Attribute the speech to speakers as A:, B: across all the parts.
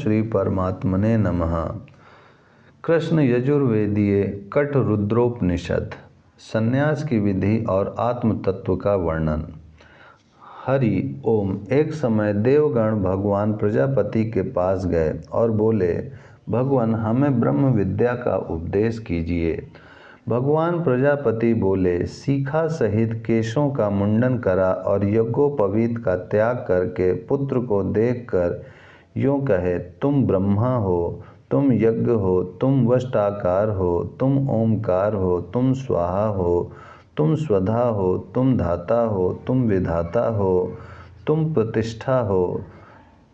A: श्री परमात्मने नमः। कृष्ण यजुर्वेदीय कठ रुद्रोपनिषद, संन्यास की विधि और आत्म तत्व का वर्णन। हरि ओम। एक समय देवगण भगवान प्रजापति के पास गए और बोले, भगवान हमें ब्रह्म विद्या का उपदेश कीजिए। भगवान प्रजापति बोले, सीखा सहित केशों का मुंडन करा और यज्ञोपवीत का त्याग करके पुत्र को देखकर यूँ कहे, तुम ब्रह्मा हो, तुम यज्ञ हो, तुम वष्टाकार हो, तुम ओमकार हो, तुम स्वाहा हो, तुम स्वधा हो, तुम धाता हो, तुम विधाता हो, तुम प्रतिष्ठा हो।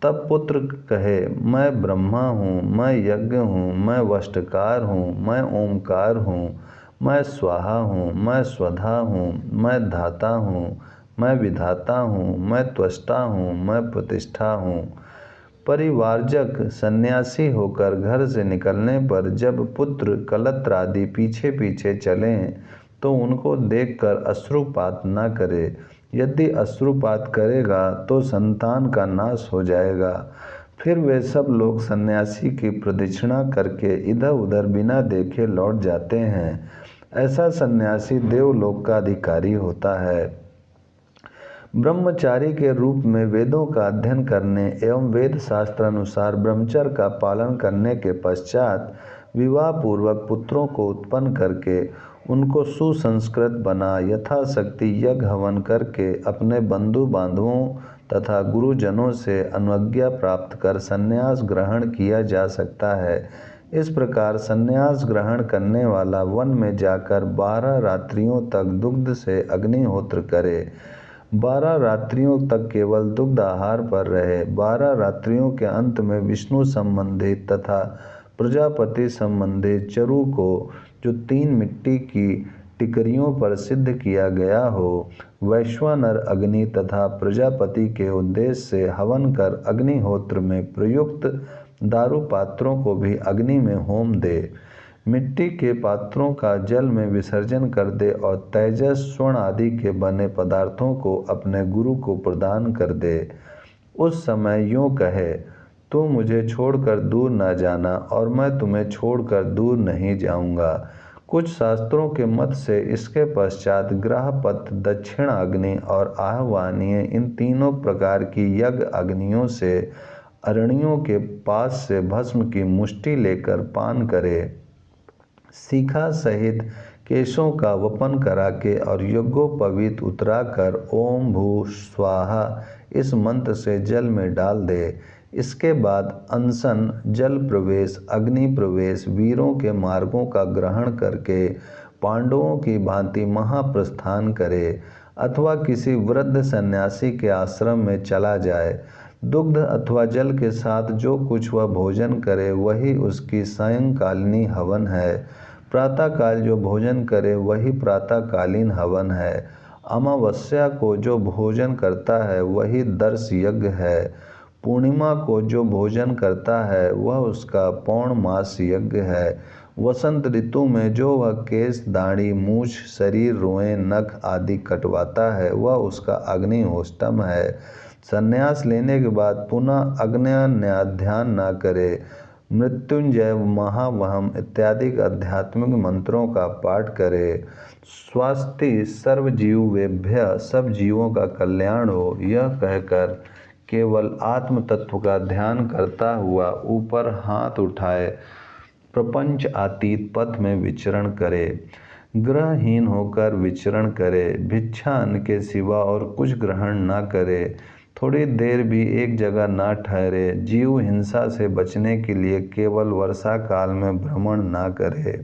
A: तब पुत्र कहे, मैं ब्रह्मा हूँ, मैं यज्ञ हूँ, मैं वष्टकार हूँ, मैं ओमकार हूँ, मैं स्वाहा हूँ, मैं स्वधा हूँ, मैं धाता हूँ, मैं विधाता हूँ, मैं त्वष्टा हूँ, मैं प्रतिष्ठा हूँ। परिवारजक सन्यासी होकर घर से निकलने पर जब पुत्र कलत्र आदि पीछे पीछे चलें तो उनको देखकर अश्रुपात न करे। यदि अश्रुपात करेगा तो संतान का नाश हो जाएगा। फिर वे सब लोग सन्यासी की प्रदक्षिणा करके इधर उधर बिना देखे लौट जाते हैं। ऐसा सन्यासी देवलोक का अधिकारी होता है। ब्रह्मचारी के रूप में वेदों का अध्ययन करने एवं वेद शास्त्र अनुसार ब्रह्मचर्य का पालन करने के पश्चात विवाह पूर्वक पुत्रों को उत्पन्न करके उनको सुसंस्कृत बना यथाशक्ति यज्ञ हवन करके अपने बंधु बांधवों तथा गुरुजनों से अनुज्ञा प्राप्त कर संन्यास ग्रहण किया जा सकता है। इस प्रकार संन्यास ग्रहण करने वाला वन में जाकर 12 रात्रियों तक दुग्ध से अग्निहोत्र करे। 12 रात्रियों तक केवल दुग्ध आहार पर रहे। 12 रात्रियों के अंत में विष्णु संबंधित तथा प्रजापति संबंधित चरु को जो 3 मिट्टी की टिकरियों पर सिद्ध किया गया हो, वैश्वानर अग्नि तथा प्रजापति के उद्देश्य से हवन कर अग्निहोत्र में प्रयुक्त दारु पात्रों को भी अग्नि में होम दे। मिट्टी के पात्रों का जल में विसर्जन कर दे और तेजस स्वर्ण आदि के बने पदार्थों को अपने गुरु को प्रदान कर दे। उस समय यूँ कहे, तू मुझे छोड़कर दूर न जाना और मैं तुम्हें छोड़कर दूर नहीं जाऊंगा। कुछ शास्त्रों के मत से इसके पश्चात ग्राहपत, दक्षिण अग्नि और आहवानीय इन तीनों प्रकार की यज्ञ अग्नियों से अरणियों के पास से भस्म की मुष्टि लेकर पान करे। शिखा सहित केशों का वपन करा के और यज्ञोपवीत उतरा कर ओम भू स्वाहा इस मंत्र से जल में डाल दे। इसके बाद अनशन, जल प्रवेश, अग्नि प्रवेश, वीरों के मार्गों का ग्रहण करके पांडवों की भांति महाप्रस्थान करे अथवा किसी वृद्ध सन्यासी के आश्रम में चला जाए। दुग्ध अथवा जल के साथ जो कुछ वह भोजन करे वही उसकी सायंकालीन हवन है। प्रातःकाल जो भोजन करे वही प्रातःकालीन हवन है। अमावस्या को जो भोजन करता है वही दर्श यज्ञ है। पूर्णिमा को जो भोजन करता है वह उसका पौर्णमास यज्ञ है। वसंत ऋतु में जो वह केश, दाढ़ी, मूछ, शरीर, रोएं, नख आदि कटवाता है वह उसका अग्निहोष्टम है। संन्यास लेने के बाद पुनः अग्न्याध्यान न करे। मृत्युंजय, महावहम इत्यादि आध्यात्मिक मंत्रों का पाठ करे। स्वस्ति सर्वजीवेभ्य, सब जीवों का कल्याण हो, यह कहकर केवल आत्म तत्व का ध्यान करता हुआ ऊपर हाथ उठाए प्रपंच अतीत पथ में विचरण करे। ग्रहहीन होकर विचरण करे। भिक्षा अन्न के सिवा और कुछ ग्रहण न करे। थोड़ी देर भी एक जगह न ठहरे। जीव हिंसा से बचने के लिए केवल वर्षा काल में भ्रमण न करे।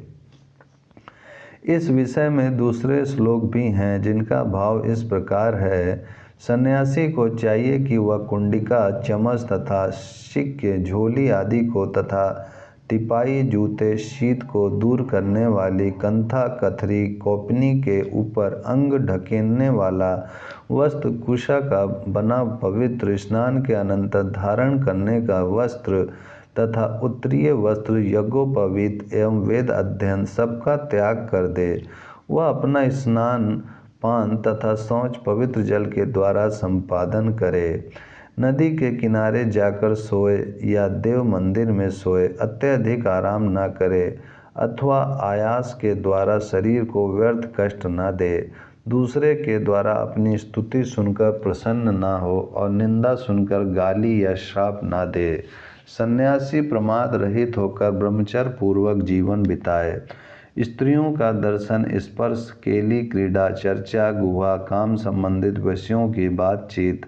A: इस विषय में दूसरे श्लोक भी हैं जिनका भाव इस प्रकार है। सन्यासी को चाहिए कि वह कुंडिका, चमच तथा सिक्के, झोली आदि को तथा टिपाई, जूते, शीत को दूर करने वाली कंथा, कथरी, कोपनी के ऊपर अंग ढकेलने वाला वस्त्र, कुशा का बना पवित्र, स्नान के अनंतर धारण करने का वस्त्र तथा उत्तरीय वस्त्र, यज्ञोपवीत एवं वेद अध्ययन सबका त्याग कर दे। वह अपना स्नान, पान तथा शौच पवित्र जल के द्वारा संपादन करे। नदी के किनारे जाकर सोए या देव मंदिर में सोए, अत्यधिक आराम न करे अथवा आयास के द्वारा शरीर को व्यर्थ कष्ट न दे, दूसरे के द्वारा अपनी स्तुति सुनकर प्रसन्न न हो और निंदा सुनकर गाली या श्राप न दे। सन्यासी प्रमाद रहित होकर ब्रह्मचर्य पूर्वक जीवन बिताए। स्त्रियों का दर्शन, स्पर्श, केली क्रीड़ा, चर्चा, गुहा, काम संबंधित विषयों की बातचीत,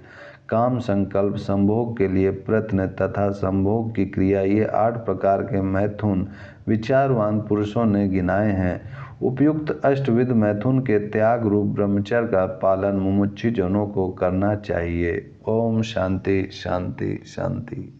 A: काम संकल्प, संभोग के लिए प्रयत्न तथा संभोग की क्रिया, ये 8 प्रकार के मैथुन विचारवान पुरुषों ने गिनाए हैं। उपयुक्त अष्टविध मैथुन के त्याग रूप ब्रह्मचर्य का पालन मुमुक्षु जनों को करना चाहिए। ओम शांति शांति शांति।